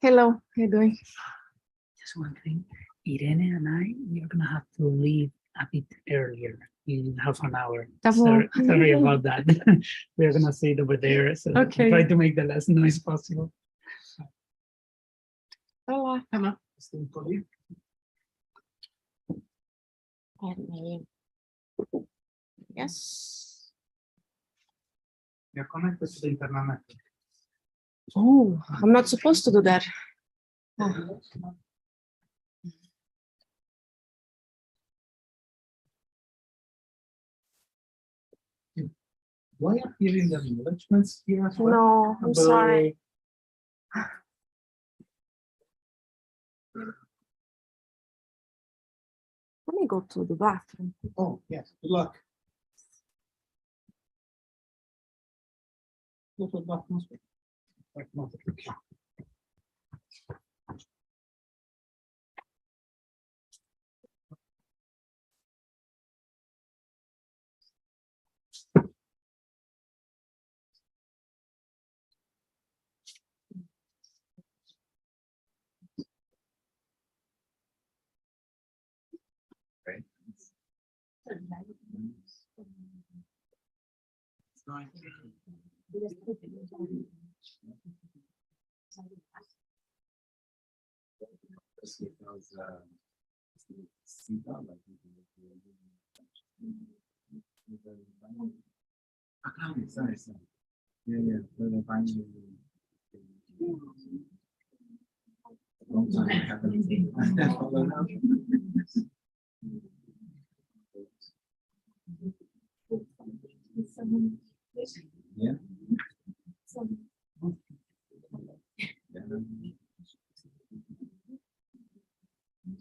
Hello, how you doing? Just one thing, Irene and I, we are gonna have to leave a bit earlier in half an hour. Sorry about that. We're gonna sit over there, so try to make the less noise possible. Hola. Hello. Yes. You're connected to the internal network. Oh, I'm not supposed to do that. Oh. Why are you in the enrichments here as well? No, I'm sorry. Let me go to the bathroom. Oh, yes, good luck. Yeah.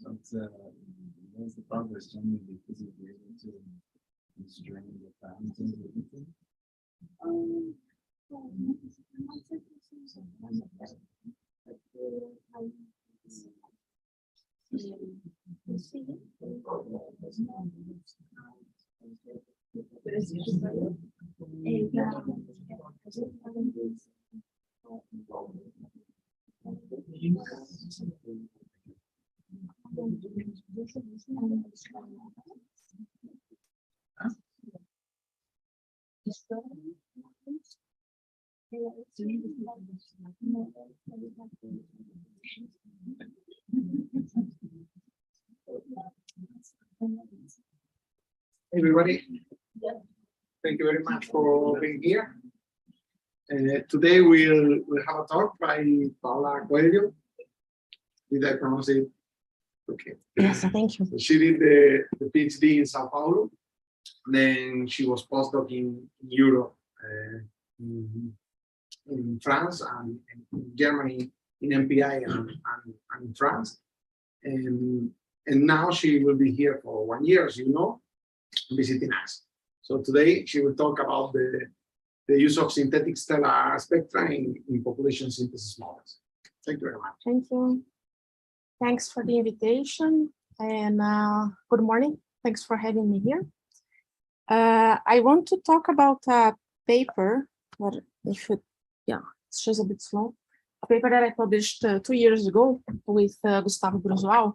What's the progress generally because you'll be able to constrain the bounds and everything? Everybody, thank you very much for being here. Today we'll have a talk by Paula Coelho. Did I pronounce it? Okay. Yes, thank you. So she did the PhD in Sao Paulo. Then she was postdoc in Europe, in France and in Germany, in MPI and in France. And now she will be here for 1 year, as you know, visiting us. So today she will talk about the use of synthetic stellar spectra in population synthesis models. Thank you very much. Thank you. Thanks for the invitation and good morning. Thanks for having me here. I want to talk about a paper that it's just a bit slow. A paper that I published 2 years ago with Gustavo Bruzual.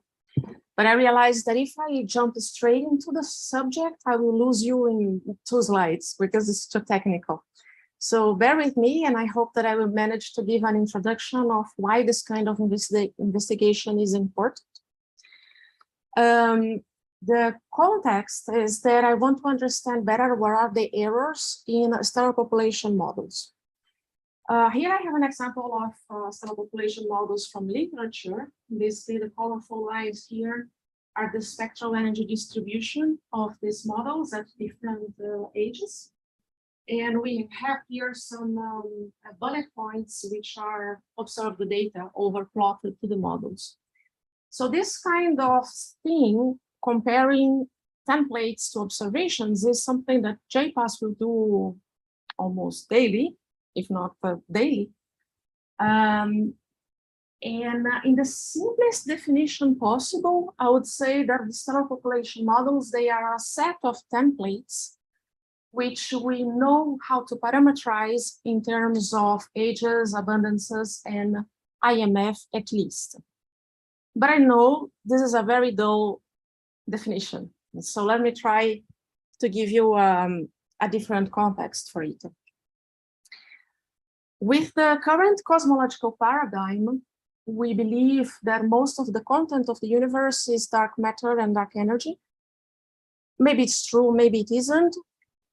But I realized that if I jump straight into the subject, I will lose you in 2 slides because it's too technical. So bear with me, and I hope that I will manage to give an introduction of why this kind of investigation is important. The context is that I want to understand better what are the errors in stellar population models. Here I have an example of stellar population models from literature. Basically, the colorful lines here are the spectral energy distribution of these models at different ages. And we have here some bullet points which are observed the data overplotted to the models. So this kind of thing, comparing templates to observations, is something that JPass will do almost daily, if not daily. And in the simplest definition possible, I would say that the stellar population models, they are a set of templates which we know how to parameterize in terms of ages, abundances, and IMF at least. But I know this is a very dull definition. So let me try to give you a different context for it. With the current cosmological paradigm, we believe that most of the content of the universe is dark matter and dark energy. Maybe it's true, maybe it isn't.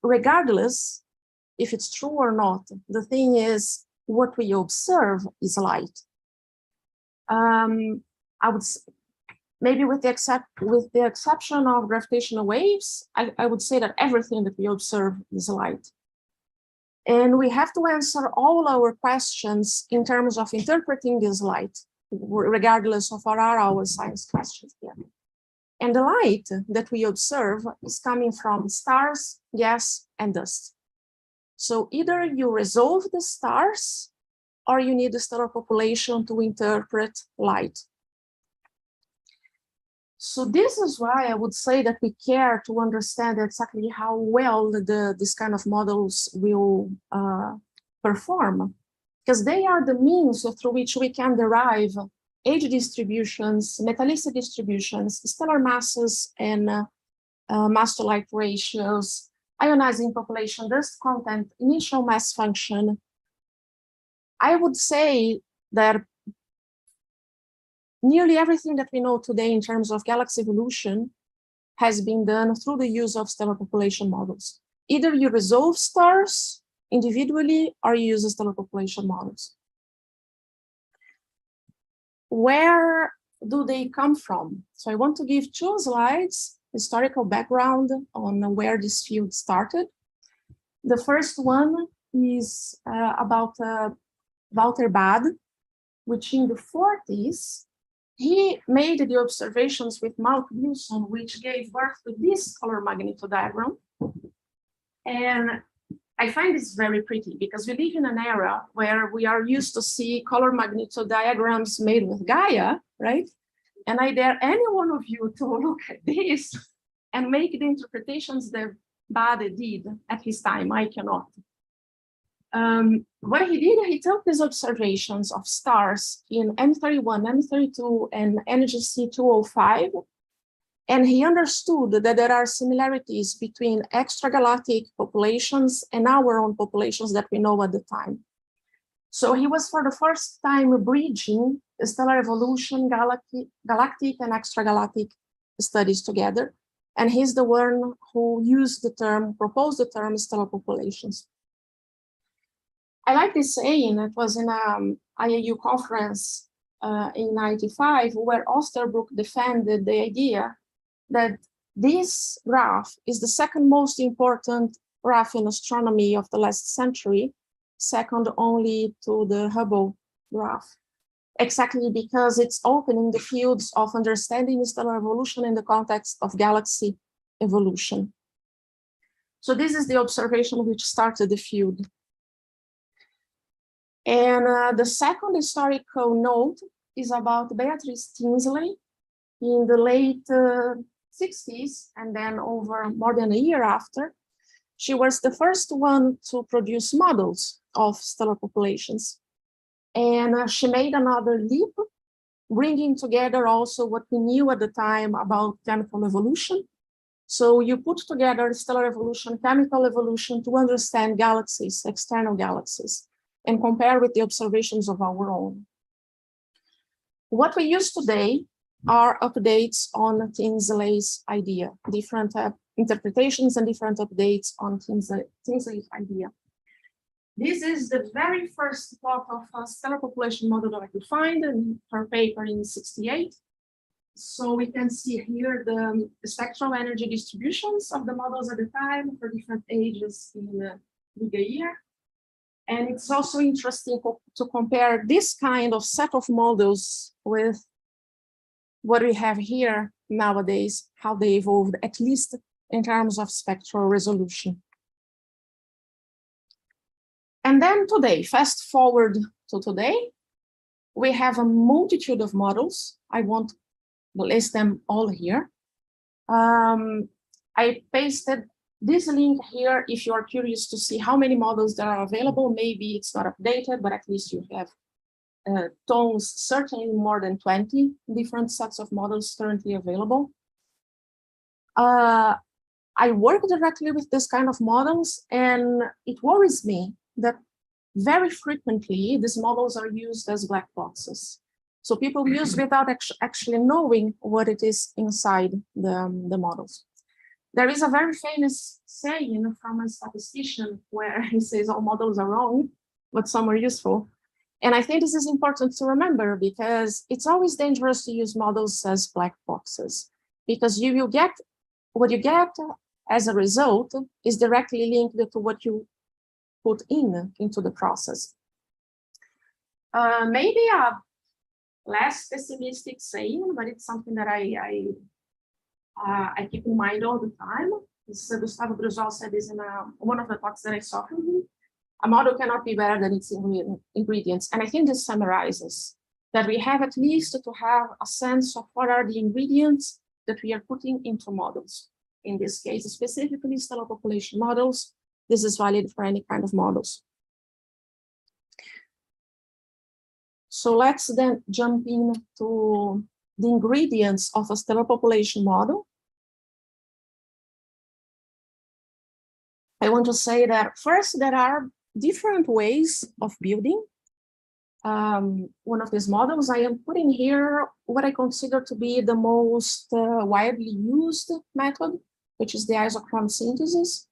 Regardless if it's true or not, the thing is what we observe is light. I would maybe with the exception of gravitational waves, I would say that everything that we observe is light. And we have to answer all our questions in terms of interpreting this light, regardless of what are our science questions here. And the light that we observe is coming from stars, gas, and dust. So either you resolve the stars or you need the stellar population to interpret light. So this is why I would say that we care to understand exactly how well this kind of models will perform, because they are the means through which we can derive age distributions, metallicity distributions, stellar masses, and mass to light ratios, ionizing population, dust content, initial mass function. I would say that nearly everything that we know today in terms of galaxy evolution has been done through the use of stellar population models. Either you resolve stars individually or you use stellar population models. Where do they come from? So I want to give 2 slides, historical background on where this field started. The first one is about Walter Bade, which in the 40s, he made the observations with Malk Wilson, which gave birth to this color magnetodiagram. And I find this very pretty because we live in an era where we are used to see color magnetodiagrams made with Gaia, right? And I dare any one of you to look at this and make the interpretations that Bade did at his time. I cannot. What he did, he took these observations of stars in M31, M32, and NGC 205, and he understood that there are similarities between extragalactic populations and our own populations that we know at the time. So he was for the first time bridging stellar evolution, galactic and extragalactic studies together. And he's the one who proposed the term stellar populations. I like this saying. It was in an IAU conference in '95 where Osterbrook defended the idea that this graph is the second most important graph in astronomy of the last century, second only to the Hubble graph, exactly because it's opening the fields of understanding stellar evolution in the context of galaxy evolution. So this is the observation which started the field. And the second historical note is about Beatrice Tinsley in the late 60s, and then over more than a year after. She was the first one to produce models of stellar populations. And she made another leap, bringing together also what we knew at the time about chemical evolution. So you put together stellar evolution, chemical evolution to understand galaxies, external galaxies, and compare with the observations of our own. What we use today are updates on Tinsley's idea, different interpretations and different updates on Tinsley's idea. This is the very first plot of a stellar population model that I could find in her paper in '68. So we can see here the spectral energy distributions of the models at the time for different ages in the year. And it's also interesting to compare this kind of set of models with what we have here nowadays, how they evolved, at least in terms of spectral resolution. And then today, fast forward to today, we have a multitude of models. I won't list them all here. I pasted this link here if you are curious to see how many models there are available. Maybe it's not updated, but at least you have tones, certainly more than 20 different sets of models currently available. I work directly with this kind of models, and it worries me that very frequently these models are used as black boxes. So people use without actually knowing what it is inside the models. There is a very famous saying from a statistician where he says all models are wrong, but some are useful. And I think this is important to remember because it's always dangerous to use models as black boxes, because you will get what you get as a result is directly linked to what you put into the process. Maybe a less pessimistic saying, but it's something that I keep in mind all the time. Gustavo Bruzual said this in one of the talks that I saw from him. A model cannot be better than its ingredients. And I think this summarizes that we have at least to have a sense of what are the ingredients that we are putting into models. In this case, specifically stellar population models. This is valid for any kind of models. So let's then jump into the ingredients of a stellar population model. I want to say that first, there are different ways of building one of these models. I am putting here what I consider to be the most widely used method, which is the isochrone synthesis.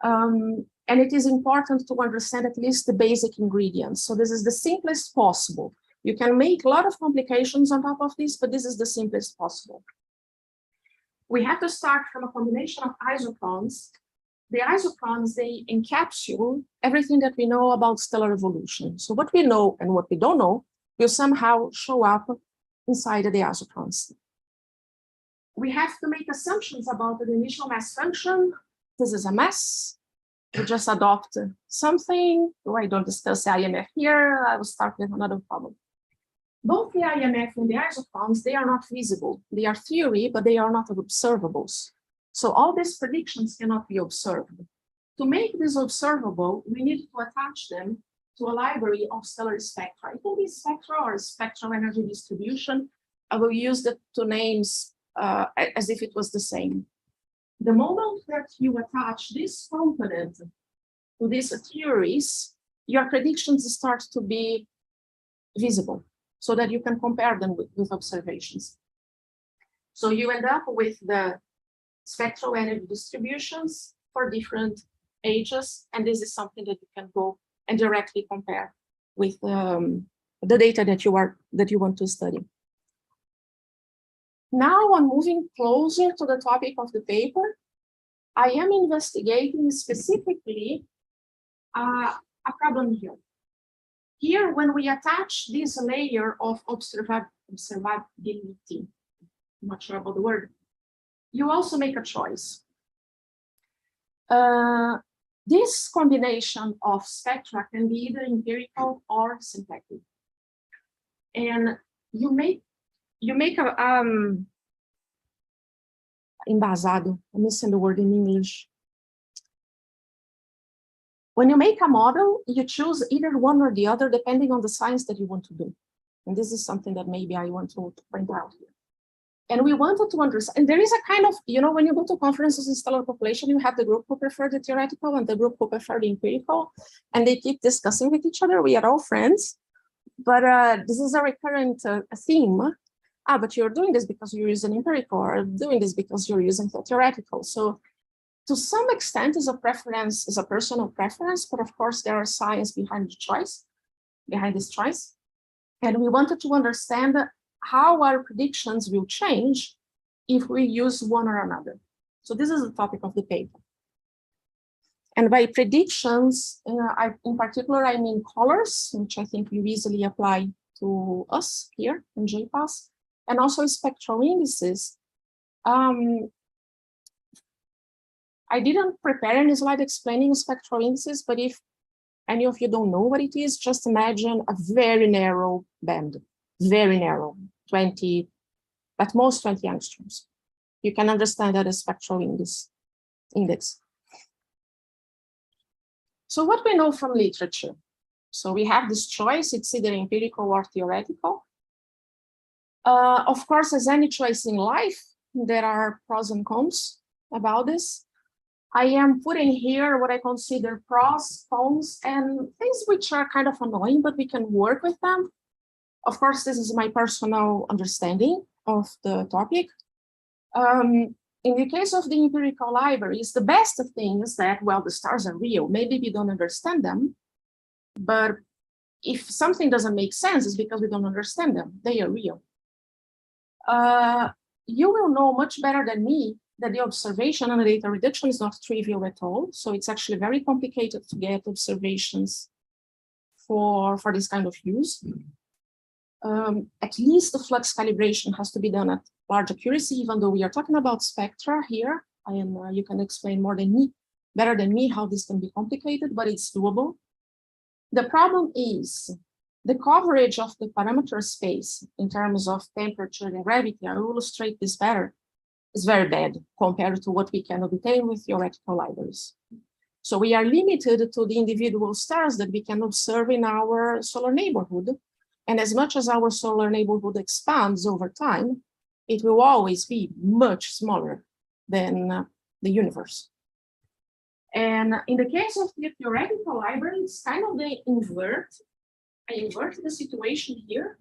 And it is important to understand at least the basic ingredients. So this is the simplest possible. You can make a lot of complications on top of this, but this is the simplest possible. We have to start from a combination of isochrones. The isochrones, they encapsulate everything that we know about stellar evolution. So what we know and what we don't know will somehow show up inside the isochrones. We have to make assumptions about the initial mass function. This is a mess. We just adopt something. Oh, I don't discuss the IMF here. I will start with another problem. Both the IMF and the isochrones, they are not visible. They are theory, but they are not observables. So all these predictions cannot be observed. To make this observable, we need to attach them to a library of stellar spectra. It can be spectra or spectral energy distribution. I will use the two names as if it was the same. The moment that you attach this component to these theories, your predictions start to be visible so that you can compare them with observations. So you end up with the spectral energy distributions for different ages, and this is something that you can go and directly compare with the data that you want to study. Now I'm moving closer to the topic of the paper. I am investigating specifically a problem here. Here, when we attach this layer of observability, I'm not sure about the word, you also make a choice. This combination of spectra can be either empirical or synthetic. And you make a embasado, I'm missing the word in English. When you make a model, you choose either one or the other, depending on the science that you want to do. And this is something that maybe I want to point out here. And we wanted to understand, and there is a kind of, when you go to conferences in stellar population, you have the group who prefer the theoretical and the group who prefer the empirical, and they keep discussing with each other. We are all friends, but this is a recurrent theme. But you're doing this because you're using empirical, or doing this because you're using the theoretical. So to some extent is a preference, is a personal preference, but of course there are science behind the choice, behind this choice. And we wanted to understand how our predictions will change if we use one or another. So this is the topic of the paper. And by predictions, in particular, I mean colors, which I think you easily apply to us here in JPAS, and also spectral indices. I didn't prepare any slide explaining spectral indices, but if any of you don't know what it is, just imagine a very narrow band, very narrow, 20, at most 20 angstroms. You can understand that as spectral index. So what we know from literature? So we have this choice, it's either empirical or theoretical. Of course, as any choice in life, there are pros and cons about this. I am putting here what I consider pros, cons, and things which are kind of annoying, but we can work with them. Of course, this is my personal understanding of the topic. In the case of the empirical libraries, the best thing is that, well, the stars are real. Maybe we don't understand them, but if something doesn't make sense, it's because we don't understand them. They are real. You will know much better than me that the observation and the data reduction is not trivial at all. So it's actually very complicated to get observations for this kind of use. At least the flux calibration has to be done at large accuracy, even though we are talking about spectra here. You can explain better than me how this can be complicated, but it's doable. The problem is the coverage of the parameter space in terms of temperature and gravity. I will illustrate this better. Is very bad compared to what we can obtain with theoretical libraries. So we are limited to the individual stars that we can observe in our solar neighborhood. And as much as our solar neighborhood expands over time, it will always be much smaller than the universe. And in the case of the theoretical library, it's kind of the invert. I invert the situation here.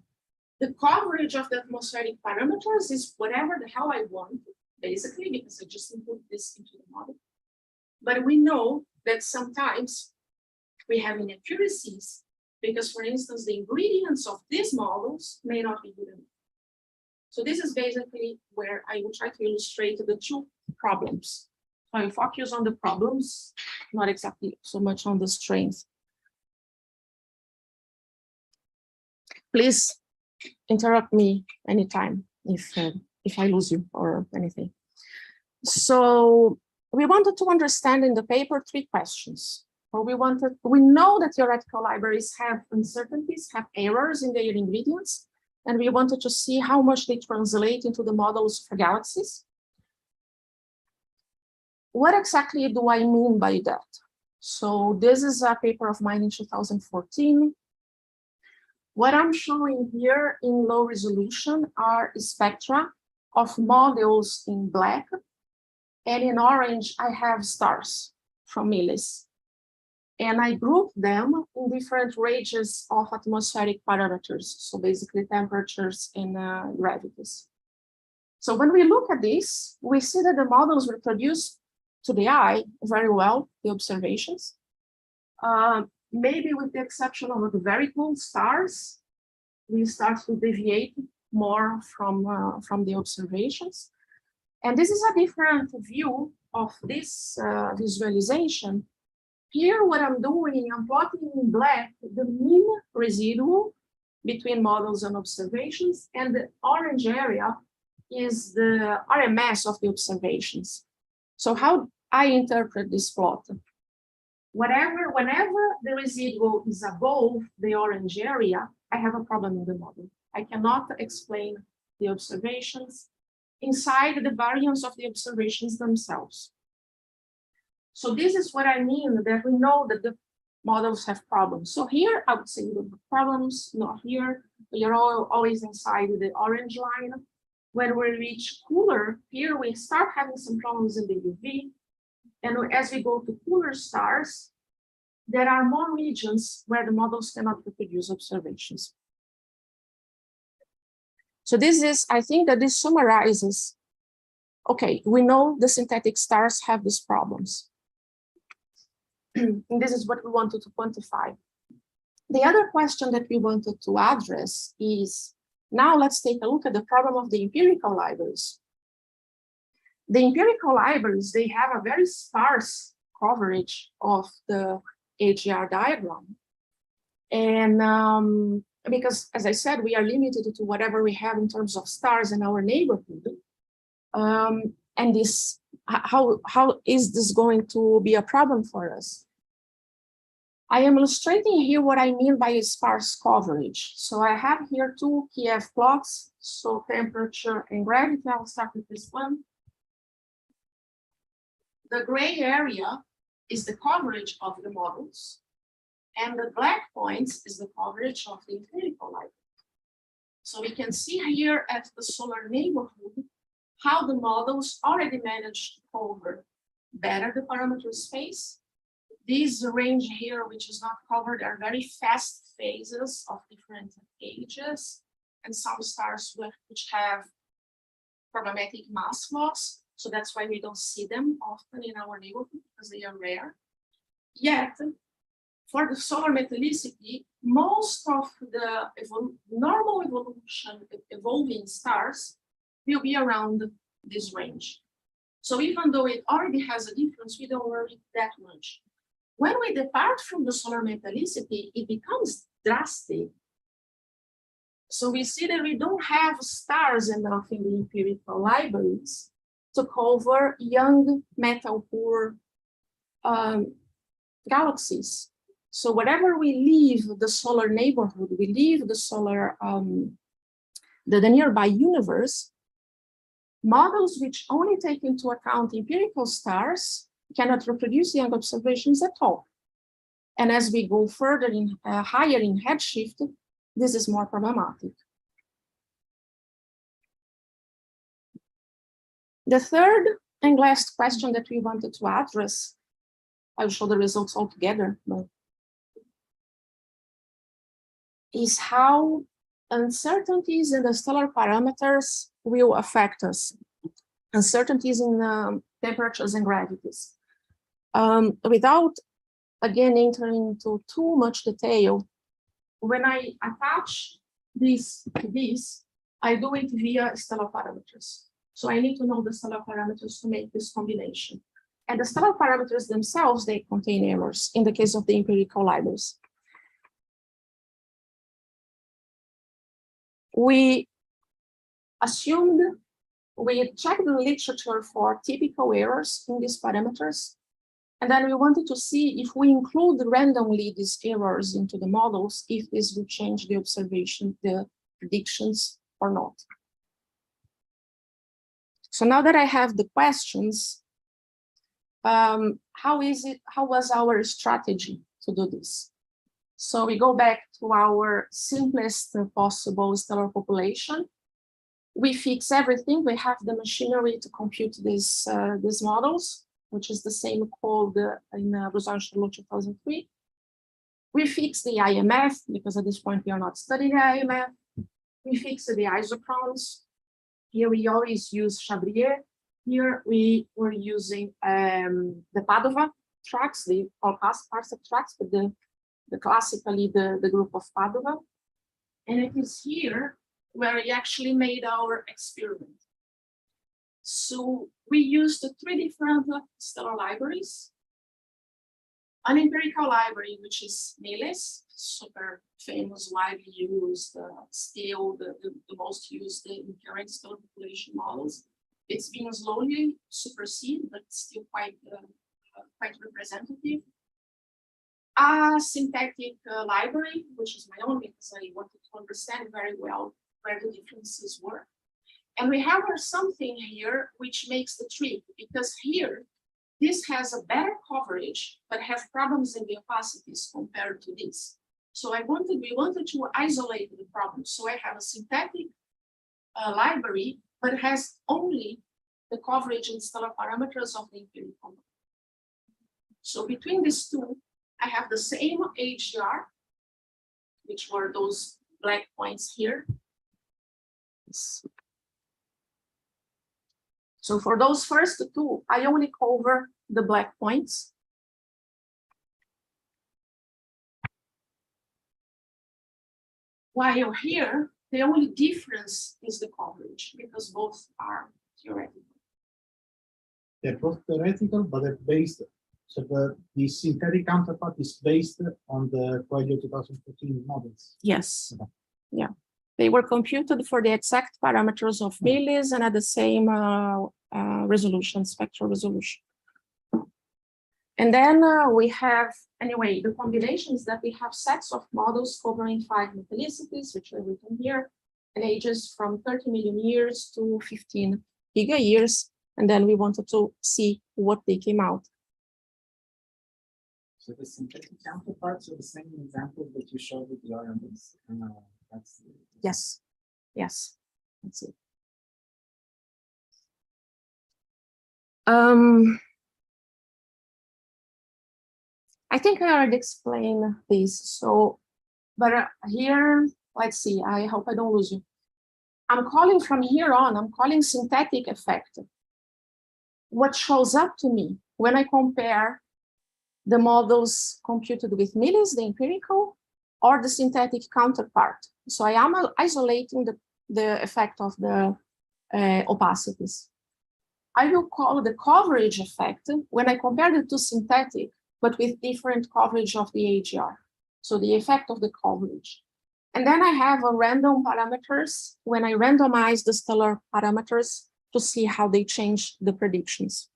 The coverage of the atmospheric parameters is whatever the hell I want, basically, because I just input this into the model. But we know that sometimes we have inaccuracies because, for instance, the ingredients of these models may not be good enough. So this is basically where I will try to illustrate the two problems. So I focus on the problems, not exactly so much on the strengths. Please interrupt me anytime if I lose you or anything. So we wanted to understand in the paper 3 questions. So we know that theoretical libraries have uncertainties, have errors in their ingredients, and we wanted to see how much they translate into the models for galaxies. What exactly do I mean by that? So this is a paper of mine in 2014. What I'm showing here in low resolution are spectra of models in black, and in orange, I have stars from Millis. And I group them in different ranges of atmospheric parameters, so basically temperatures and gravities. So when we look at this, we see that the models reproduce to the eye very well the observations. Maybe with the exception of the very cool stars, we start to deviate more from the observations. And this is a different view of this visualization. Here, what I'm doing, I'm plotting in black the mean residual between models and observations, and the orange area is the RMS of the observations. So how I interpret this plot? Whenever the residual is above the orange area, I have a problem in the model. I cannot explain the observations inside the variance of the observations themselves. So this is what I mean, that we know that the models have problems. So here, I would say the problems, not here. We are always inside the orange line. When we reach cooler, here we start having some problems in the UV. And as we go to cooler stars, there are more regions where the models cannot reproduce observations. So this is, I think that this summarizes, okay, we know the synthetic stars have these problems. And this is what we wanted to quantify. The other question that we wanted to address is, now let's take a look at the problem of the empirical libraries. The empirical libraries, they have a very sparse coverage of the AGR diagram. And because, as I said, we are limited to whatever we have in terms of stars in our neighborhood. And this, how is this going to be a problem for us? I am illustrating here what I mean by a sparse coverage. So I have here 2 PF plots, so temperature and gravity. I'll start with this one. The gray area is the coverage of the models. And the black points is the coverage of the empirical library. So we can see here at the solar neighborhood how the models already managed to cover better the parameter space. This range here, which is not covered, are very fast phases of different ages, and some stars which have problematic mass loss. So that's why we don't see them often in our neighborhood, because they are rare. Yet, for the solar metallicity, most of the normal evolution evolving stars will be around this range. So even though it already has a difference, we don't worry that much. When we depart from the solar metallicity, it becomes drastic. So we see that we don't have stars enough in the empirical libraries to cover young metal poor galaxies. So wherever we leave the solar neighborhood, we leave the solar, the nearby universe, models which only take into account empirical stars cannot reproduce young observations at all. And as we go further in higher in redshift, this is more problematic. The third and last question that we wanted to address, I'll show the results all together, but is how uncertainties in the stellar parameters will affect us. Uncertainties in temperatures and gravities. Without, again, entering into too much detail, when I attach this to this, I do it via stellar parameters. So I need to know the stellar parameters to make this combination. And the stellar parameters themselves, they contain errors in the case of the empirical libraries. We assumed, we checked the literature for typical errors in these parameters. And then we wanted to see if we include randomly these errors into the models, if this will change the observation, the predictions or not. So now that I have the questions, how was our strategy to do this? So we go back to our simplest possible stellar population. We fix everything. We have the machinery to compute these models, which is the same code in Bruzual Charlot 2003. We fix the IMF, because at this point we are not studying the IMF. We fix the isochrones. Here we always use Chabrier. Here we were using the Padova tracks, the all parsec tracks, but classically the group of Padova. And it is here where we actually made our experiment. So we used 3 different stellar libraries. An empirical library, which is Meles, super famous, widely used, still the most used in current stellar population models. It's been slowly superseded, but still quite representative. A synthetic library, which is my own, because I wanted to understand very well where the differences were. And we have something here which makes the trick, because here, this has a better coverage, but have problems in the opacities compared to this. So we wanted to isolate the problem. So I have a synthetic library, but it has only the coverage in stellar parameters of the empirical. So between these two, I have the same HDR, which were those black points here. So for those first 2, I only cover the black points. While here, the only difference is the coverage, because both are theoretical. They're both theoretical, but they're based. So the synthetic counterpart is based on the Coelho 2014 models. Yes. Yeah. They were computed for the exact parameters of Meles and at the same resolution, spectral resolution. And then we have, anyway, the combinations that we have sets of models covering 5 metallicities, which are written here, and ages from 30 million years to 15 giga years. And then we wanted to see what they came out. So the synthetic counterparts are the same examples that you showed with the RMS. That's Yes, yes, that's it. I think I already explained this. So, but here, let's see. I hope I don't lose you. I'm calling from here on. I'm calling synthetic effect. What shows up to me when I compare the models computed with millis, the empirical, or the synthetic counterpart. So I am isolating the effect of the opacities. I will call the coverage effect when I compare the two synthetic, but with different coverage of the AGR. So the effect of the coverage. And then I have a random parameters when I randomize the stellar parameters to see how they change the predictions.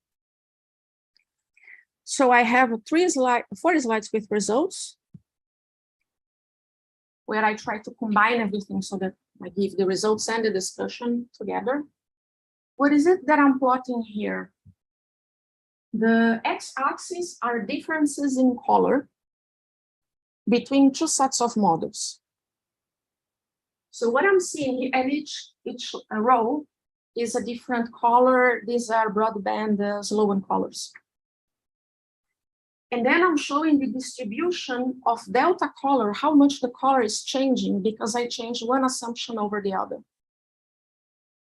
So I have 4 slides with results where I try to combine everything so that I give the results and the discussion together. What is it that I'm plotting here? The x-axis are differences in color between 2 sets of models. So what I'm seeing here, and each row is a different color. These are broadband Sloan colors. And then I'm showing the distribution of delta color, how much the color is changing because I changed one assumption over the other.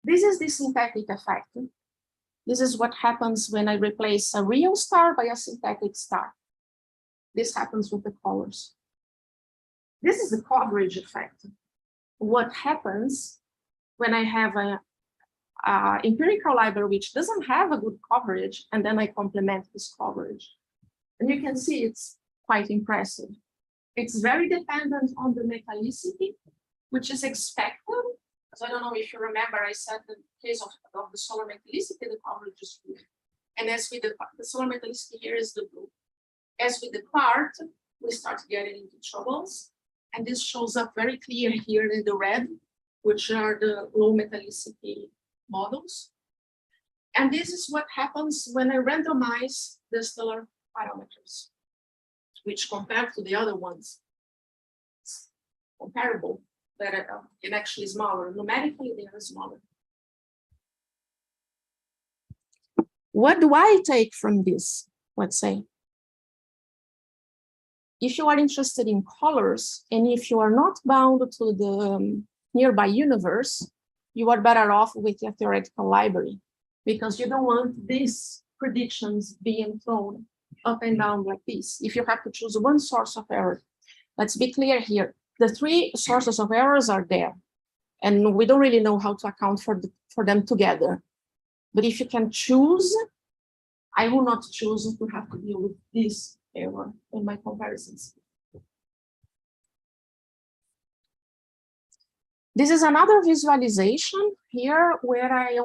This is the synthetic effect. This is what happens when I replace a real star by a synthetic star. This happens with the colors. This is the coverage effect. What happens when I have an empirical library which doesn't have a good coverage, and then I complement this coverage. And you can see it's quite impressive. It's very dependent on the metallicity, which is expected. Because I don't know if you remember, I said in the case of the solar metallicity, the coverage is blue. And as with the solar metallicity here is the blue. As with the part, we start getting into troubles. And this shows up very clear here in the red, which are the low metallicity models. And this is what happens when I randomize the stellar parameters, which compared to the other ones, it's comparable, but it actually smaller. Numerically, they are smaller. What do I take from this? Let's say, if you are interested in colors, and if you are not bound to the nearby universe, you are better off with a theoretical library, because you don't want these predictions being thrown up and down like this. If you have to choose one source of error, let's be clear here. The 3 sources of errors are there, and we don't really know how to account for them together. But if you can choose, I will not choose to have to deal with this error in my comparisons. This is another visualization here where I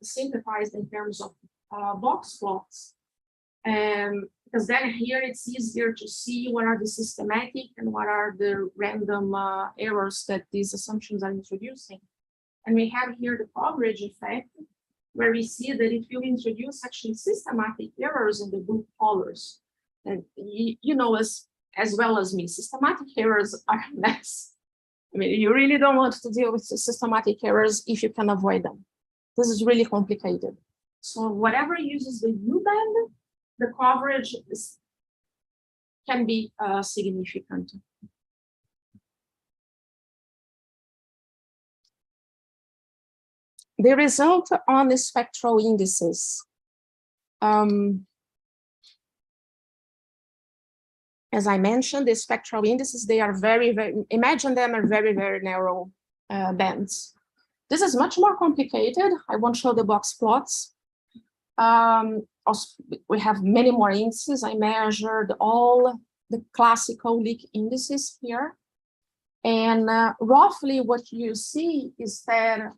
simplified in terms of box plots. Because then here it's easier to see what are the systematic and what are the random errors that these assumptions are introducing. And we have here the coverage effect, where we see that if you introduce actually systematic errors in the blue colors, and you know as well as me, systematic errors are a mess. I mean, you really don't want to deal with systematic errors if you can avoid them. This is really complicated. So whatever uses the U-band, the coverage can be significant. The result on the spectral indices. As I mentioned, the spectral indices, they are very, imagine them are very, very narrow bands. This is much more complicated. I won't show the box plots. Also, we have many more indices. I measured all the classical leak indices here. And roughly what you see is that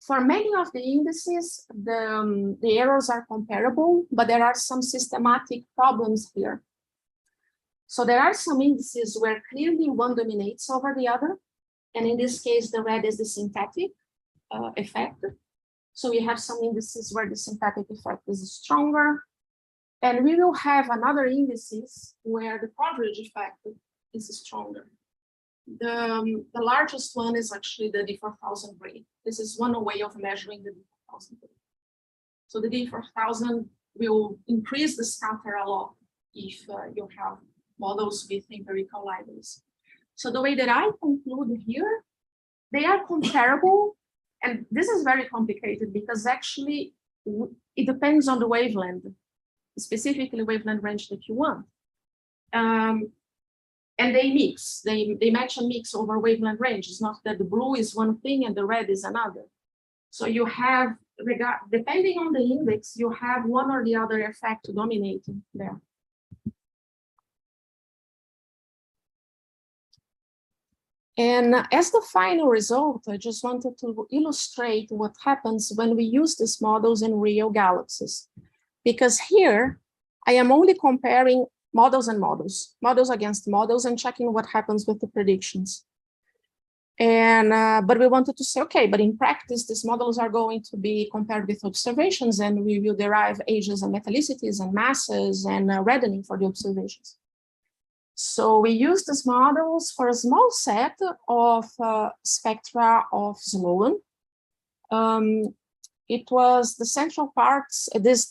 for many of the indices, the errors are comparable, but there are some systematic problems here. So there are some indices where clearly one dominates over the other. And in this case, the red is the synthetic effect. So we have some indices where the synthetic effect is stronger. And we will have another indices where the coverage effect is stronger. The largest one is actually the D4000 rate. This is one way of measuring the D4000 rate. So the D4000 will increase the scatter a lot if you have models with empirical libraries. So the way that I conclude here, they are comparable, and this is very complicated because actually it depends on the wavelength, specifically wavelength range that you want. And they mix, they match and mix over wavelength range. It's not that the blue is one thing and the red is another. So you have, depending on the index, you have one or the other effect dominating there. And as the final result, I just wanted to illustrate what happens when we use these models in real galaxies. Because here, I am only comparing models and models, models against models, and checking what happens with the predictions. And but we wanted to say, okay, but in practice, these models are going to be compared with observations, and we will derive ages and metallicities and masses and reddening for the observations. So we use these models for a small set of spectra of Sloan. It was the central parts, this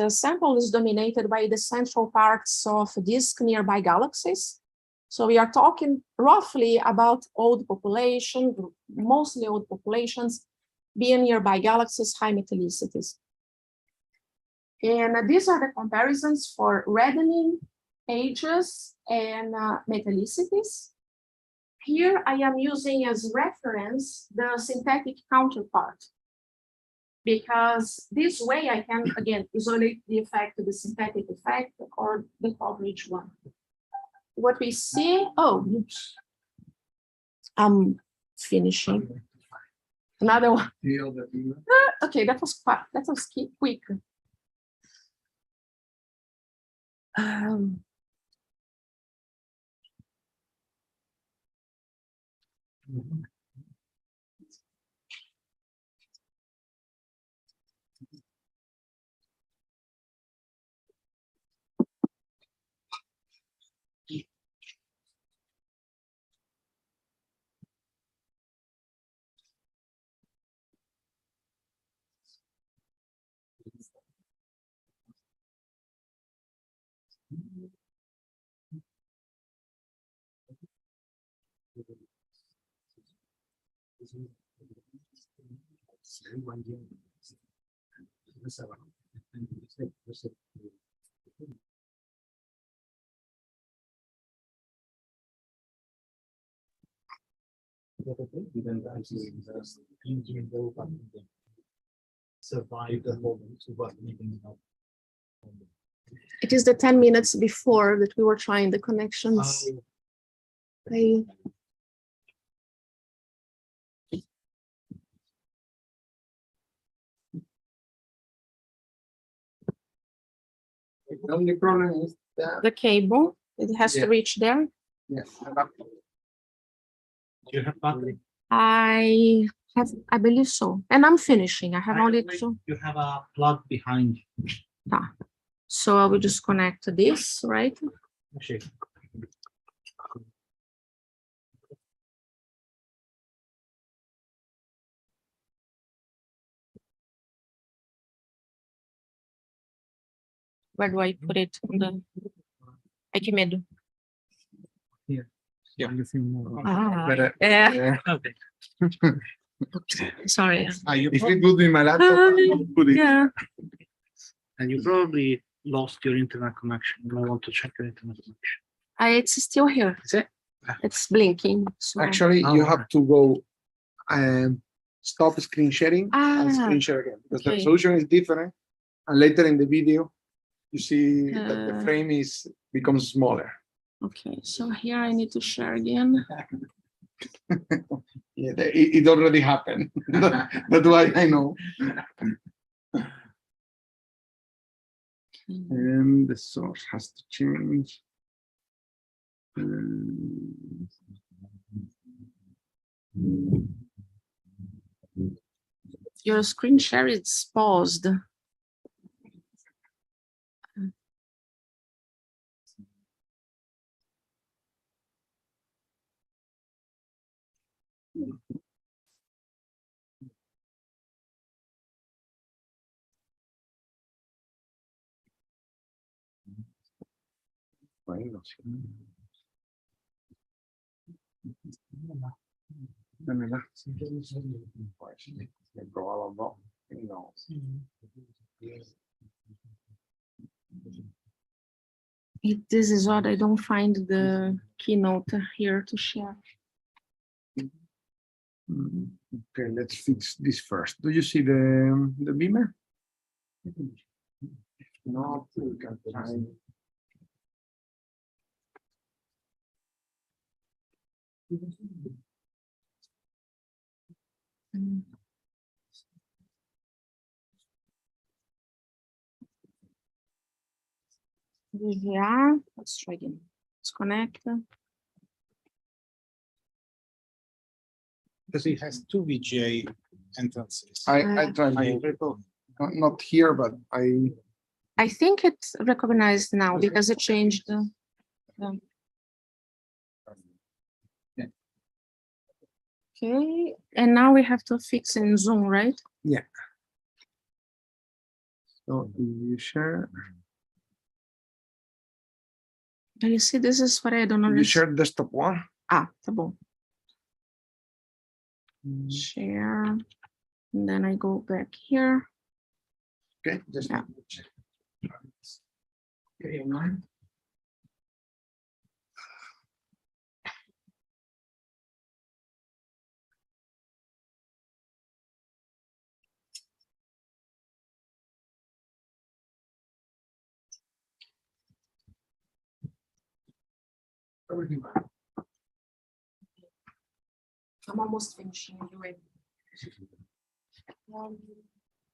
sample is dominated by the central parts of disk nearby galaxies. So we are talking roughly about old population, mostly old populations, being nearby galaxies, high metallicities. And these are the comparisons for reddening, ages, and metallicities. Here I am using as reference the synthetic counterpart, because this way I can, again, isolate the effect of the synthetic effect or the coverage one. What we see, oh, oops. I'm finishing. Another one. Okay, that was quick. Survive the moment to what even now. It is the 10 minutes before that we were trying the connections. The only problem is that The cable, it has to reach there. yeah, You have battery. I believe so. And I'm finishing. I have only two. You have a plug behind you. So I will just connect to this, right? Okay. Where do I put it? On the... Ai, que medo. yeah. Ah, Yeah. Okay. sorry. If it would be my laptop, put it. Yeah. And you probably lost your internet connection. You might want to check your internet connection. It's still here. Is it? It's blinking. So. Actually, you have to go and stop screen sharing and screen share again, because the okay. resolution is different. And later in the video, you see that the frame becomes smaller. Okay, so here I need to share again. Yeah, it already happened. That's why I know. And the source has to change. Your screen share is paused. Bueno, sí. Dámela. Pues, he probado dos y no. This is what I don't find the keynote here to share. Okay, let's fix this first. Do you see the beamer? No, we can try. Yeah, let's try again. Let's connect. Because it has two VGA entrances. I tried both. Not here, but I think it's recognized now because it changed. Okay, and now we have to fix in Zoom, right? yeah. So you share. You see, this is what I don't You understand. share desktop one. Ah, tá bom. Share. And then I go back here. Okay, just Yeah. check. Okay, online. Everything fine. I'm almost finishing anyway.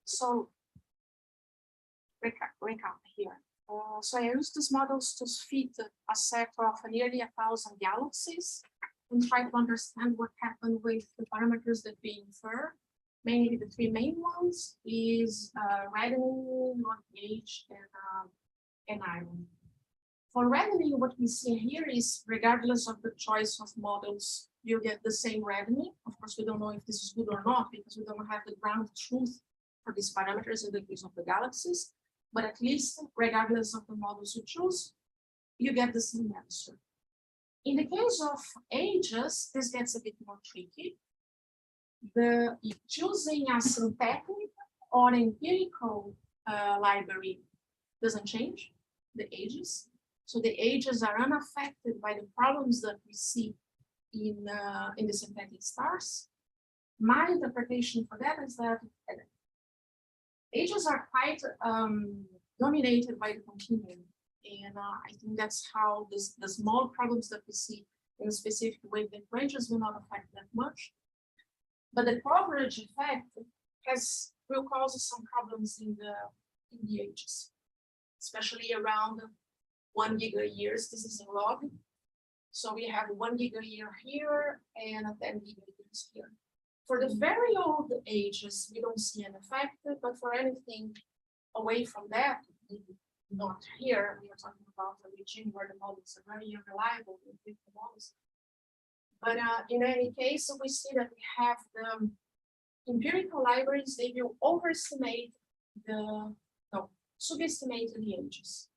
So recap here. So I used these models to fit a set of nearly 1,000 galaxies and try to understand what happened with the parameters that we infer. Mainly the three main ones is reddening, non-age, and iron. For reddening, what we see here is regardless of the choice of models, you get the same reddening. Of course, we don't know if this is good or not because we don't have the ground truth for these parameters in the case of the galaxies. But at least regardless of the models you choose, you get the same answer. In the case of ages, this gets a bit more tricky. Choosing a synthetic or empirical library doesn't change the ages. So the ages are unaffected by the problems that we see in the synthetic stars. My interpretation for that is that ages are quite dominated by the continuum. And I think that's how the small problems that we see in a specific wavelength ranges will not affect that much. But the coverage effect will cause some problems in the ages, especially around 1 giga-years. This is a log. So we have 1 giga-year here and 10 giga-years here. For the very old ages, we don't see an effect, but for anything away from that, not here, we are talking about a regime where the models are very unreliable. But in any case, we see that we have the empirical libraries, they will subestimate the ages.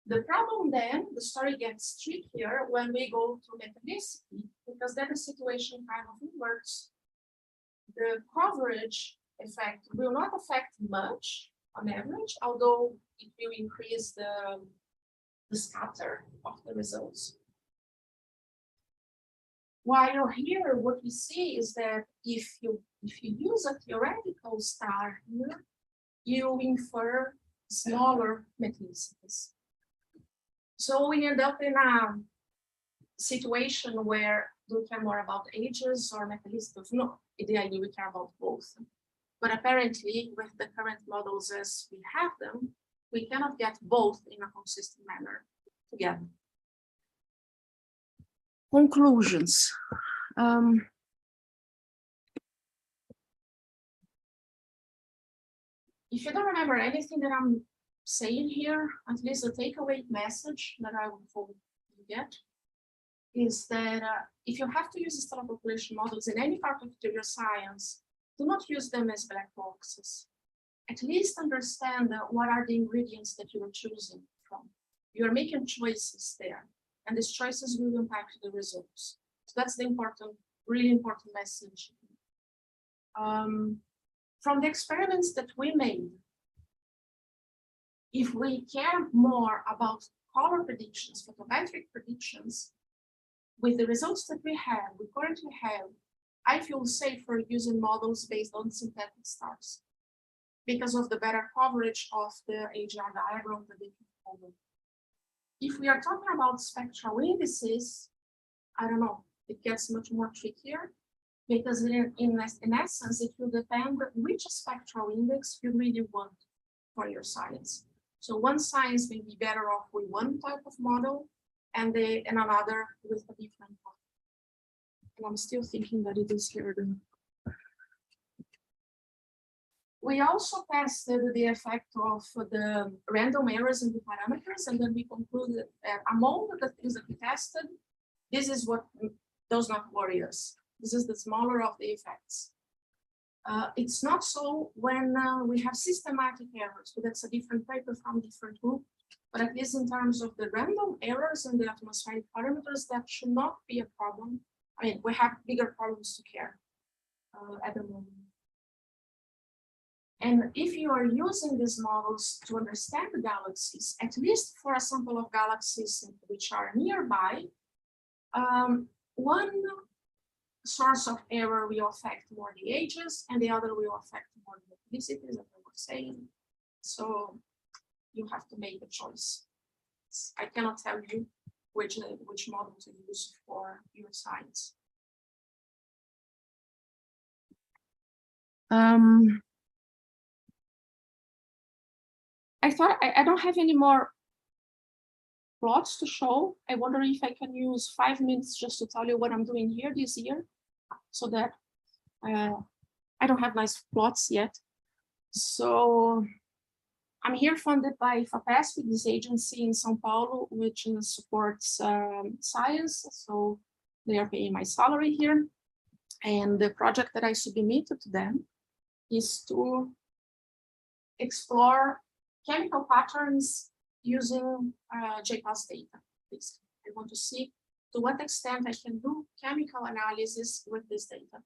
The problem then, the story gets trickier when we go to mechanicity, because then the situation kind of inverts. The coverage effect will not affect much on average, although it will increase the scatter of the results. While here, what we see is that if you use a theoretical star here, you infer smaller metallicities. So we end up in a situation where do we care more about ages or metallicities? No, ideally we care about both. But apparently, with the current models as we have them, we cannot get both in a consistent manner together. Conclusions. If you don't remember anything that I'm saying here, at least the takeaway message that I would hope you get is that if you have to use stellar population models in any part of your science, do not use them as black boxes. At least understand what are the ingredients that you are choosing from. You are making choices there, and these choices will impact the results. So that's the important, really important message. From the experiments that we made, if we care more about color predictions, photometric predictions, with the results that we currently have, I feel safer using models based on synthetic stars because of the better coverage of the AGR diagram that they can follow. If we are talking about spectral indices, I don't know, it gets much more trickier because in essence, it will depend which spectral index you really want for your science. So one science may be better off with one type of model and another with a different one. And I'm still thinking that it is here. We also tested the effect of the random errors in the parameters, and then we concluded that among the things that we tested, this is what does not worry us. This is the smaller of the effects. It's not so when we have systematic errors, but that's a different paper from different group. But at least in terms of the random errors in the atmospheric parameters, that should not be a problem. I mean, we have bigger problems to care at the moment. And if you are using these models to understand the galaxies, at least for a sample of galaxies which are nearby, one source of error will affect more the ages, and the other will affect more the ethnicities, as I was saying. So you have to make a choice. I cannot tell you which model to use for your science. I thought I don't have any more plots to show. I wonder if I can use 5 minutes just to tell you what I'm doing here this year, so that I don't have nice plots yet. So I'm here funded by FAPESP, this agency in São Paulo, which supports science. So they are paying my salary here. And the project that I submitted to them is to explore chemical patterns using JPAS data. I want to see to what extent I can do chemical analysis with this data.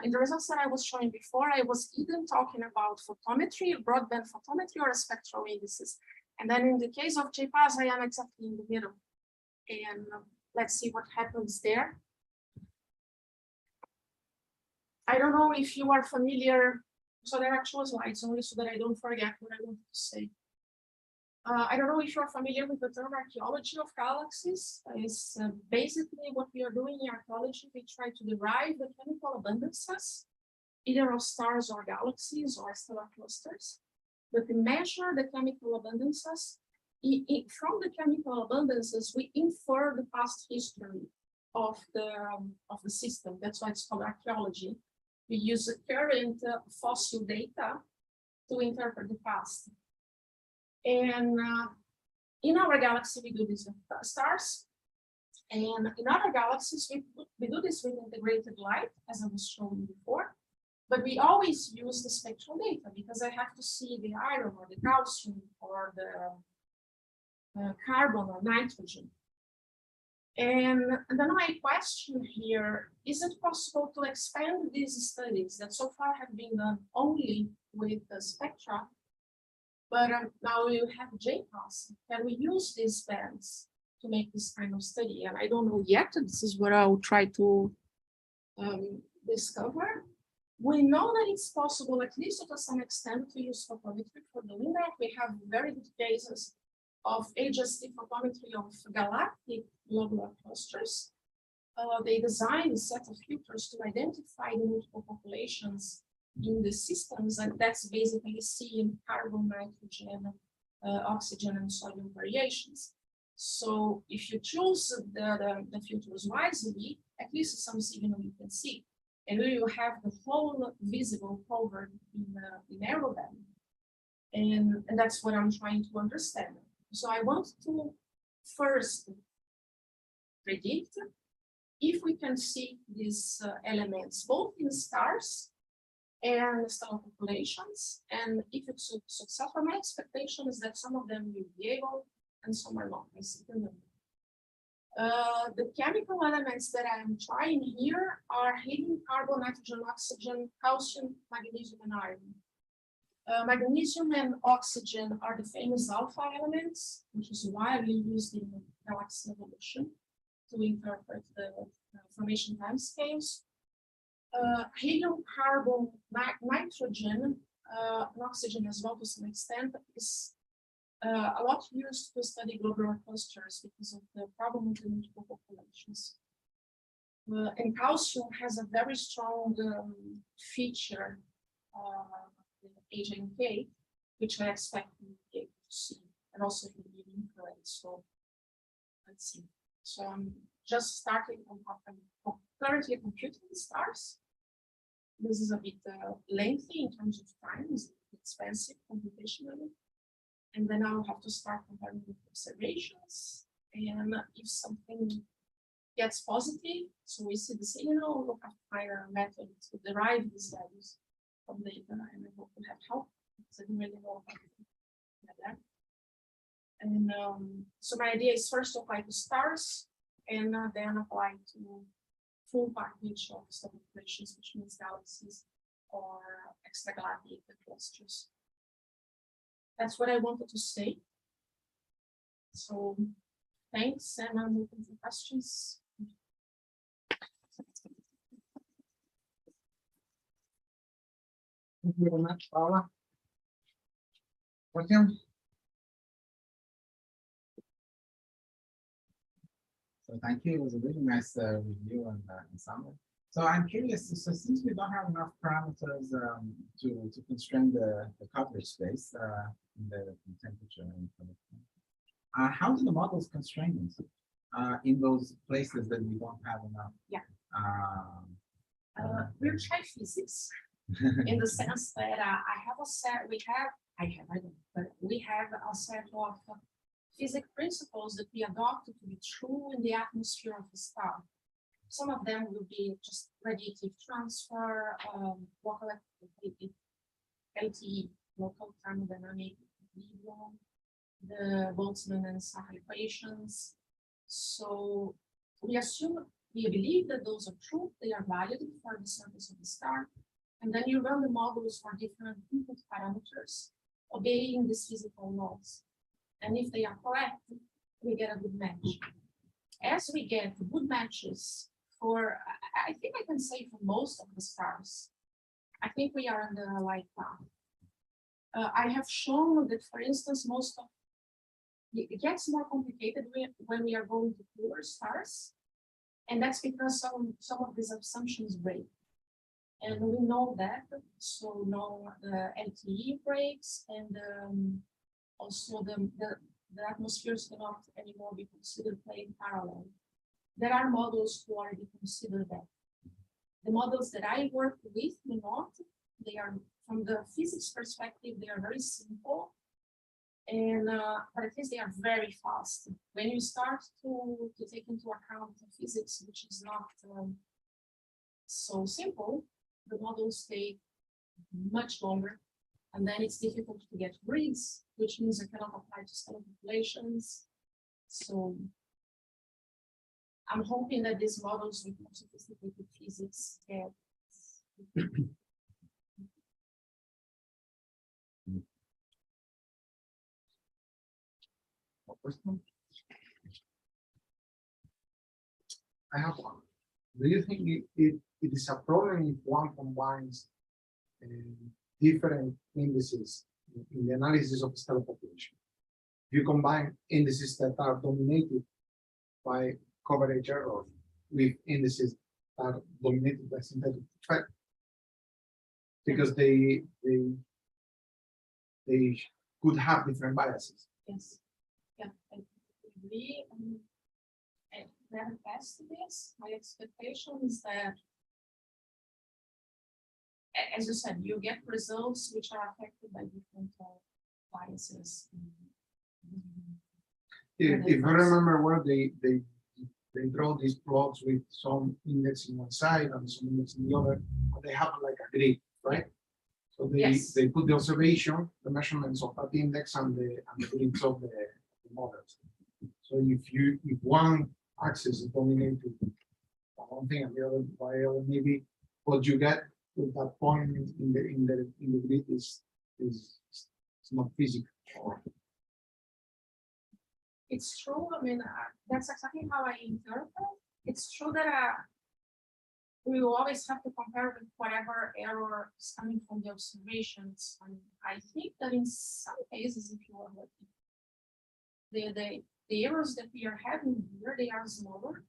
In the results that I was showing before, I was either talking about photometry, broadband photometry, or spectral indices. And then in the case of JPAS, I am exactly in the middle. And let's see what happens there. I don't know if you are familiar. So there are 2 slides only so that I don't forget what I wanted to say. I don't know if you're familiar with the term archaeology of galaxies. It's basically what we are doing in archaeology. We try to derive the chemical abundances, either of stars or galaxies or stellar clusters. But we measure the chemical abundances. From the chemical abundances, we infer the past history of the system. That's why it's called archaeology. We use the current fossil data to interpret the past. And in our galaxy, we do this with stars. And in other galaxies, we do this with integrated light, as I was showing before. But we always use the spectral data because I have to see the iron or the calcium or the carbon or nitrogen. And then my question here, is it possible to expand these studies that so far have been done only with the spectra, but now we have JPAS? Can we use these bands to make this kind of study? And I don't know yet. This is what I'll try to discover. We know that it's possible, at least to some extent, to use photometry for doing that. We have very good cases of HST photometry of galactic globular clusters. They designed a set of filters to identify the multiple populations in the systems, and that's basically seeing carbon, nitrogen, oxygen, and sodium variations. So if you choose the filters wisely, at least some signal you can see, and we will have the whole visible covered in narrowband, and that's what I'm trying to understand. So I want to first predict if we can see these elements both in stars and stellar populations, and if it's successful, my expectation is that some of them will be able and some are not. I see them. The chemical elements that I'm trying here are helium, carbon, nitrogen, oxygen, calcium, magnesium, and iron. Magnesium and oxygen are the famous alpha elements, which is widely used in galaxy evolution to interpret the formation timescales. Helium, carbon, nitrogen, and oxygen as well to some extent is a lot used to study globular clusters because of the problem with the multiple populations. And calcium has a very strong feature, HNK, which I expect to be able to see, and also in the infrared. So let's see. So I'm just starting on currently computing the stars. This is a bit lengthy in terms of time, it's expensive computationally. And then I'll have to start comparing with observations. And if something gets positive, so we see the signal, we'll have to find a method to derive these values from data, and I hope to have help because I don't really know how to do that. And so my idea is first to apply to stars, and then apply to full package of star populations, which means galaxies or extragalactic clusters. That's what I wanted to say. So thanks, and I'm open for questions. Thank you very much, Paula. Question? So thank you. It was a really nice review and summary. So I'm curious. So since we don't have enough parameters to constrain the coverage space in the temperature and how do the models constrain them in those places that we don't have enough? Yeah. We'll try physics. In the sense that I have a set, we have a set of physics principles that we adopt to be true in the atmosphere of the star. Some of them will be just radiative transfer, local LTE, local thermodynamic equilibrium, the Boltzmann and Saha equations. So we believe that those are true, they are valid for the surface of the star. And then you run the models for different input parameters, obeying these physical laws. And if they are correct, we get a good match. As we get good matches for, I think I can say for most of the stars, I think we are on the right path. I have shown that, for instance, it gets more complicated when we are going to cooler stars. And that's because some of these assumptions break. And we know that, so now the LTE breaks, and also the atmospheres cannot anymore be considered playing parallel. There are models who already consider that. The models that I work with do not. They are, from the physics perspective, they are very simple, and but at least they are very fast. When you start to take into account the physics, which is not so simple, the models take much longer, and then it's difficult to get grids, which means I cannot apply to stellar populations. So I'm hoping that these models with more sophisticated physics get I have one. Do you think it is a problem if one combines different indices in the analysis of the stellar population? If you combine indices that are dominated by coverage error with indices that are dominated by synthetic effect, because they could have different biases. Yes, yeah, I agree. I never passed this. My expectation is that, as you said, you get results which are affected by different biases. If I remember well, they they draw these plots with some index in one side and some index in the other, but they have like a grid, right? So they put the observation, the measurements of that index and the grids of the models. So if one axis is dominated by one thing and the other by other, maybe what you get with that point in the grid is not physical. It's true. I mean, that's exactly how I interpret. It's true that we will always have to compare with whatever error is coming from the observations. And I think that in some cases, if you are looking, the errors that we are having here, they are smaller,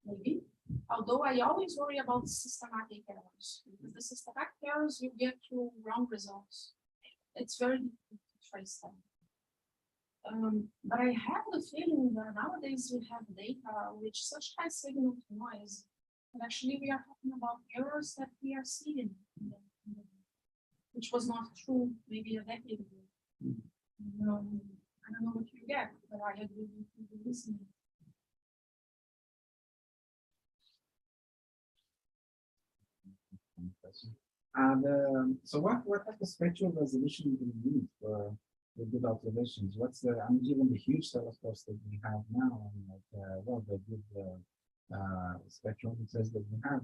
maybe. Although I always worry about systematic errors, because the systematic errors you get to wrong results. It's very difficult to trace them. But I have the feeling that nowadays we have data with such high signal to noise that actually we are talking about errors that we are seeing, which was not true maybe a decade ago. I don't know what you get, but I agree with you listening. So what type of spectral resolution do you use for good observations? What's given the huge telescopes that we have now, and the good spectral images that we have,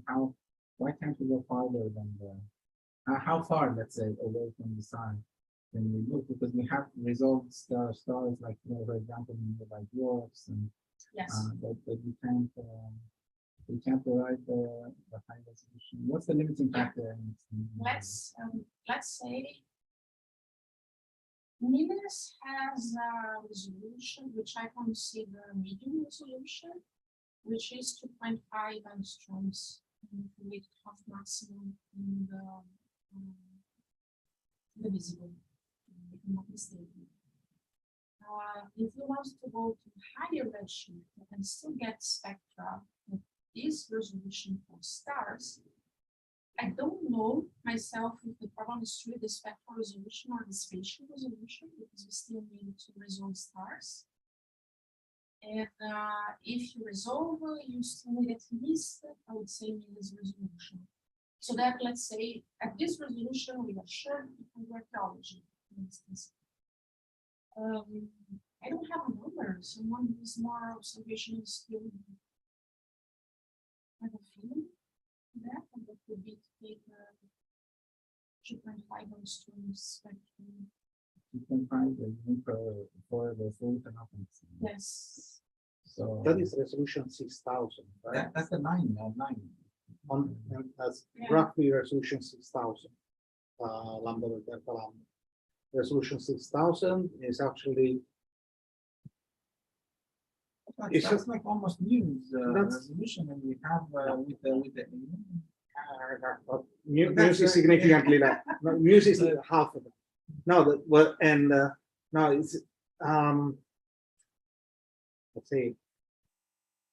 why can't we go farther than how far, let's say, away from the sun can we look? Because we have resolved stars like, for example, nearby dwarfs, and yes, but we can't provide the high resolution. What's the limiting factor? let's say Midas has a resolution which I consider medium resolution, which is 2.5 angstroms with half maximum in the visible, if I'm not mistaken. If you want to go to higher redshift, you can still get spectra with this resolution for stars. I don't know myself if the problem is through the spectral resolution or the spatial resolution, because we still need to resolve stars. And if you resolve, you still need at least, I would say, this resolution. So that, let's say, at this resolution, we are sure we can do archaeology, for instance. I don't have a number. Someone who is more observational skill. I have a feeling that would be to take 2.5 angstroms spectrum. 2.5 for the full phenotypes. Yes. So That is resolution 6000, right? that's the 9. That's Yeah. roughly resolution 6000, lambda over delta lambda. Resolution 6000 is actually that's like almost news That's- resolution, and we have with the Muse is significantly less. No, Muse is half of it. No, now it's let's say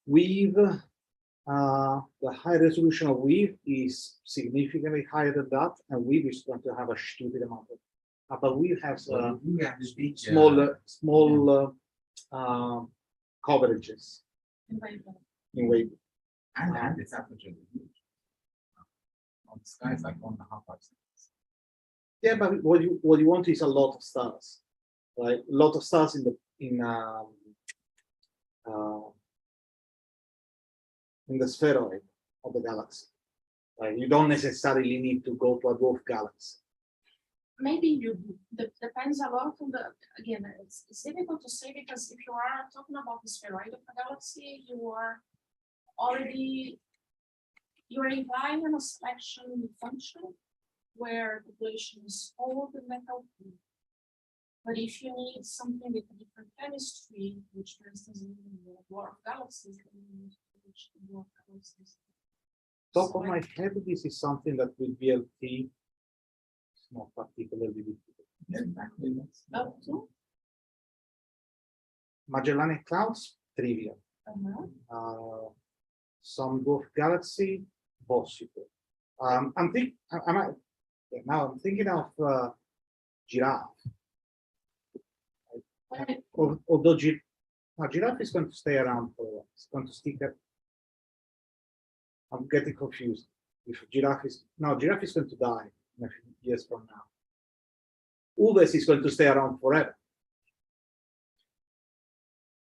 weave. The high resolution of weave is significantly higher than that, and weave is going to have a stupid amount of. But weave has we have this beach small coverages Invaluable. in wave. and it's aperture huge. The sky is like 1.5 seconds. Yeah, but what you want is a lot of stars, right? A lot of stars in the spheroid of the galaxy. Right? You don't necessarily need to go to a dwarf galaxy. Maybe you do. Depends a lot on the, again, it's difficult to say, because if you are talking about the spheroid of the galaxy, you are implying a selection function where population is old and healthy. But if you need something with a different chemistry, which for instance in the dwarf galaxies, then you need to reach the dwarf galaxies. Top So of my head, this is something that with VLT is not particularly difficult. Yeah, exactly. up to Magellanic Clouds, trivial. Some dwarf galaxy, possible. I'm thinking of giraffe. Well, Although Now, giraffe is going to stay around for a while. It's going to stick at. I'm getting confused. If giraffe is going to die in a few years from now. Uves is going to stay around forever.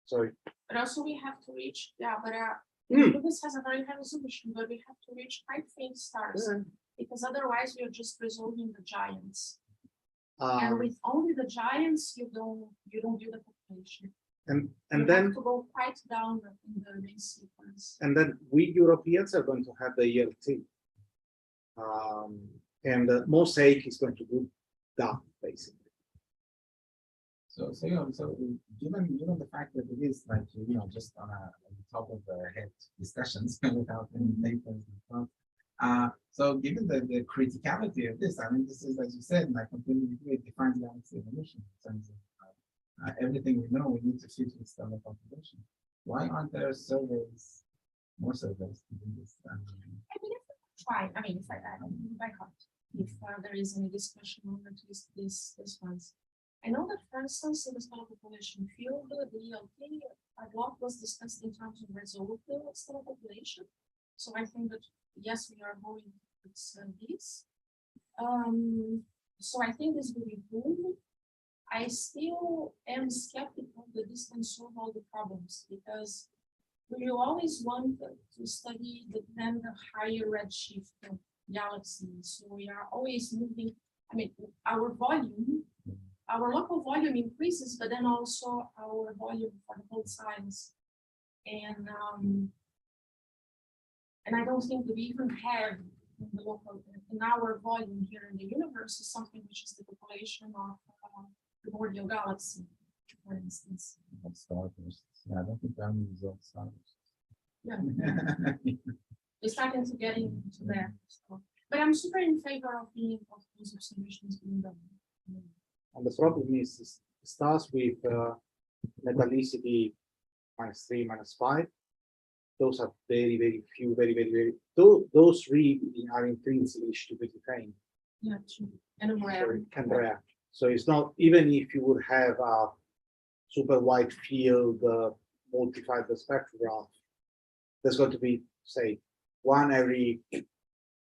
Sorry. But also we have to reach, this has a very high resolution, but we have to reach quite faint stars because otherwise we are just resolving the giants. And with only the giants, you don't do the population. And you then have to go quite down in the main sequence. And then we Europeans are going to have the ELT. And the mosaic is going to do that basically. So given the fact that it is like, just on the top of the head discussions without any papers and stuff. So given the criticality of this, I mean, this is, as you said, like completely it defines galaxy evolution in terms of everything we know we need to fit with stellar population. Why aren't there surveys, more surveys to do this? I mean, if we try, I mean, by heart, if there is any discussion on at least this ones. I know that, for instance, in the stellar population field, the ELT a lot was discussed in terms of resolve the stellar population. So I think that yes, we are going towards this. So I think this will be good. I still am skeptical that this can solve all the problems because we will always want to study the higher redshift galaxies. So we are always moving. I mean, our volume. Our local volume increases, but then also our volume for the whole science. And I don't think that we even have in our volume here in the universe is something which is the population of primordial galaxy, for instance. I don't think that means all stars. Yeah. We're starting to get into that. So. But I'm super in favor of those observations being done. And the problem is stars with metallicity -3, -5. Those are very, very few, very. Those really are intrinsically stupidly faint. Yeah, true. And rare. So it's not, even if you would have a super wide field multiplied the spectral, there's going to be, say, 1 every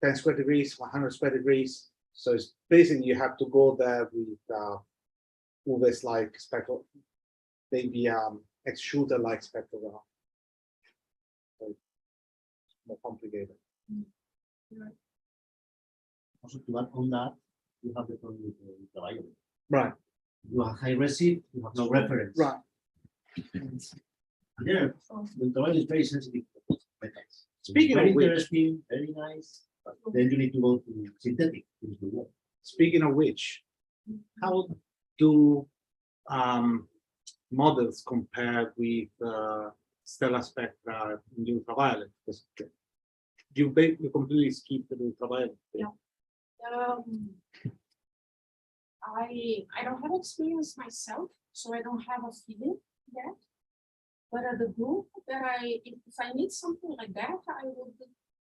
10 square degrees, 100 square degrees. So it's basically you have to go there with UVs like spectral, maybe extruder like spectral. So it's more complicated. Right. Also, to add on that, you have the problem with the ultraviolet. Right. You have high resi, you have no reference. Right. There, the ultraviolet is very sensitive to metals. Speaking very of which, interesting, very nice. But then you need to go to synthetic things to work. speaking of which, how do models compare with stellar spectra in the ultraviolet? Because you completely skip the ultraviolet. Yeah. I don't have experience myself, so I don't have a feeling yet. But the group that if I need something like that, I would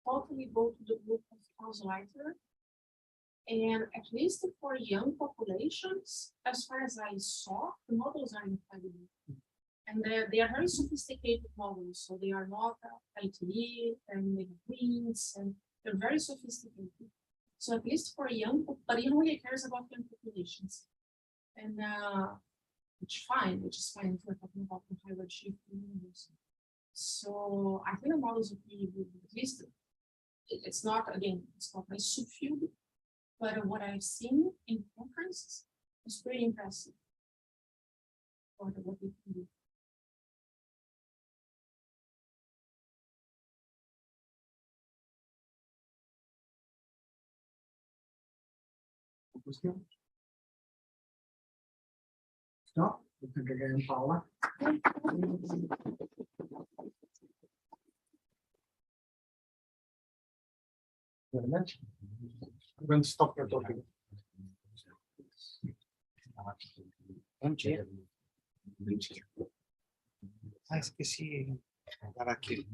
totally go to the group of Hausleiter. And at least for young populations, as far as I saw, the models are incredible. And they are very sophisticated models. So they are not LTE and they have wings and they're very sophisticated. So at least for young, but he only cares about young populations. And which is fine if we're talking about the high redshift universe. So I think the models would be at least it's not my subfield, but what I've seen in conferences is pretty impressive for what we can do. Stop. Thank you again, Paula. Very much. I'm going to stop your talking. Ah, esqueci. Agora aqui.